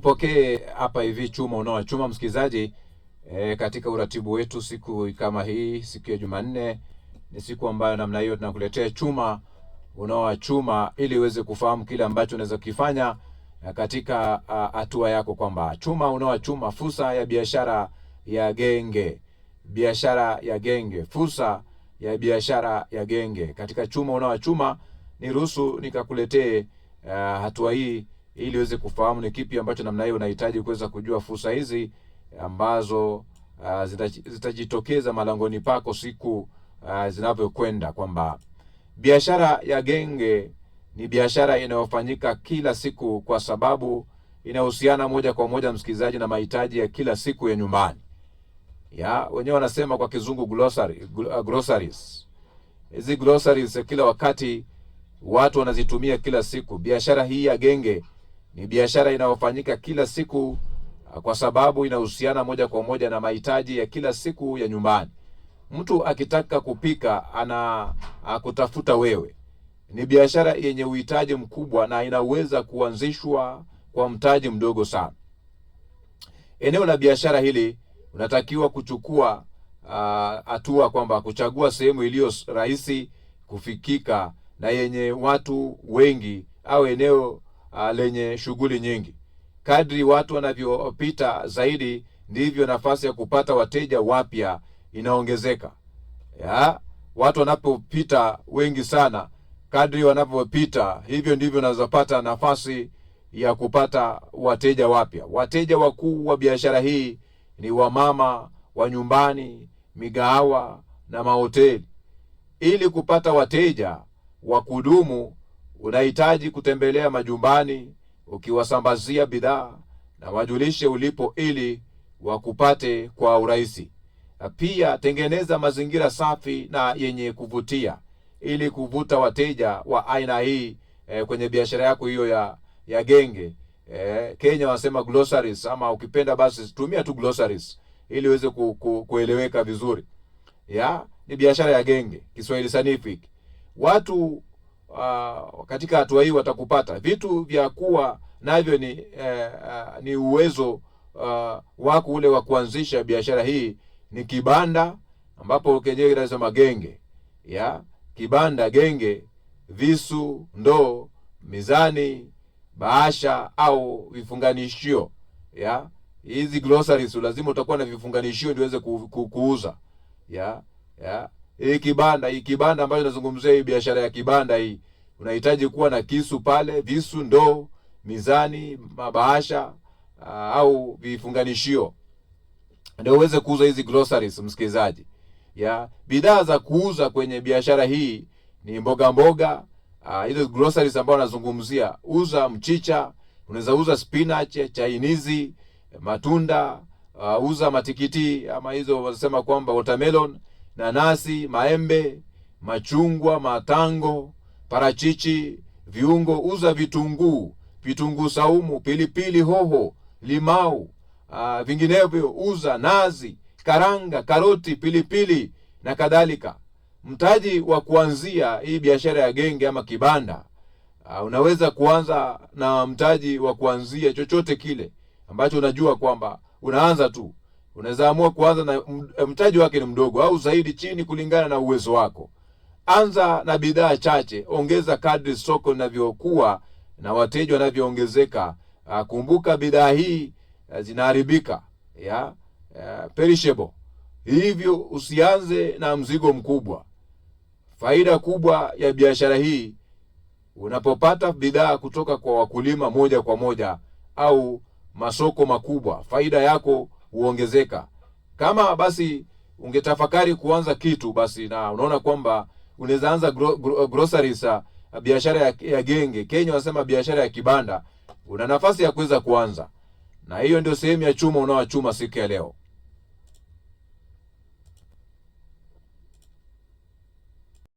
Tupokee hapa hivi chuma unaochuma msikizaji. Katika uratibu wetu siku kama hii, siku ya Jumanne, ni siku ambayo namna hiyo tunakuletea chuma unaochuma ili uweze kufahamu kile ambacho unaweza kufanya katika hatua yako, kwamba chuma unaochuma, fursa ya biashara ya genge, biashara ya genge, fursa ya biashara ya genge. Katika chuma unaochuma, niruhusu nikakuletee hatua hii ili uweze kufahamu ni kipi ambacho namna hiyo unahitaji kuweza kujua fursa hizi ambazo zitajitokeza malangoni pako siku zinavyokwenda, kwamba biashara ya genge ni biashara inayofanyika kila siku, kwa sababu inahusiana moja kwa moja, msikilizaji, na mahitaji ya kila siku ya nyumbani. Wenyewe wanasema kwa kizungu groceries. Hizi groceries kila wakati watu wanazitumia kila siku. Biashara hii ya genge ni biashara inayofanyika kila siku, kwa sababu inahusiana moja kwa moja na mahitaji ya kila siku ya nyumbani. Mtu akitaka kupika kutafuta wewe. Ni biashara yenye uhitaji mkubwa na inaweza kuanzishwa kwa mtaji mdogo sana. Eneo la biashara hili unatakiwa kuchukua hatua kwamba kuchagua sehemu iliyo rahisi kufikika na yenye watu wengi, au eneo lenye shughuli nyingi. Kadri watu wanavyopita zaidi, ndivyo nafasi ya kupata wateja wapya inaongezeka. Watu wanapopita wengi sana, kadri wanapopita, hivyo ndivyo unazopata nafasi ya kupata wateja wapya. Wateja wakuu wa biashara hii ni wamama wa nyumbani, migahawa na mahoteli. Ili kupata wateja wa kudumu, unahitaji kutembelea majumbani ukiwasambazia bidhaa na wajulishe ulipo ili wakupate kwa urahisi. Pia tengeneza mazingira safi na yenye kuvutia ili kuvuta wateja wa aina hii kwenye biashara yako hiyo ya genge. Kenya wanasema groceries, ama ukipenda basi tumia tu groceries ili uweze kueleweka vizuri. Ni biashara ya genge, Kiswahili sanifu. Watu katika hatua hii watakupata. Vitu vya kuwa navyo ni uwezo wako ule wa kuanzisha biashara hii. Ni kibanda, ambapo kenyewe kinasema genge. Kibanda genge, visu, ndoo, mizani, bahasha au vifunganishio. Hizi groceries lazima utakuwa na vifunganishio ndio uweze kuuza. Hii kibanda ambayo nazungumzia, hii biashara ya kibanda hii, unahitaji kuwa na kisu pale, visu, ndoo, mizani, mabahasha au vifunganishio ndio uweze kuuza hizi groceries, msikilizaji. Bidhaa za kuuza kwenye biashara hii ni mboga. Ile groceries ambayo nazungumzia, uza mchicha, unaweza uza spinach, chainizi, matunda, uza matikiti, ama hizo wanasema kwamba watermelon, nanasi, maembe, machungwa, matango, parachichi, viungo, uza vitunguu saumu, pilipili hoho, limau, vinginevyo uza nazi, karanga, karoti, pilipili na kadhalika. Mtaji wa kuanzia hii biashara ya genge ama kibanda, unaweza kuanza na mtaji wa kuanzia chochote kile ambacho unajua kwamba unaanza tu. Unaweza amua kuanza na mtaji wake ni mdogo au zaidi, chini kulingana na uwezo wako. Anza na bidhaa chache, ongeza kadri soko linavyokuwa na wateja wanavyoongezeka. Kumbuka bidhaa hii zinaharibika, perishable. Hivyo usianze na mzigo mkubwa. Faida kubwa ya biashara hii, unapopata bidhaa kutoka kwa wakulima moja kwa moja au masoko makubwa, faida yako huongezeka. Kama basi ungetafakari kuanza kitu, basi na unaona kwamba unaweza anza groceries, biashara ya genge, Kenya wanasema biashara ya kibanda, una nafasi ya kuweza kuanza. Na hiyo ndio sehemu ya chuma unaochuma siku ya leo.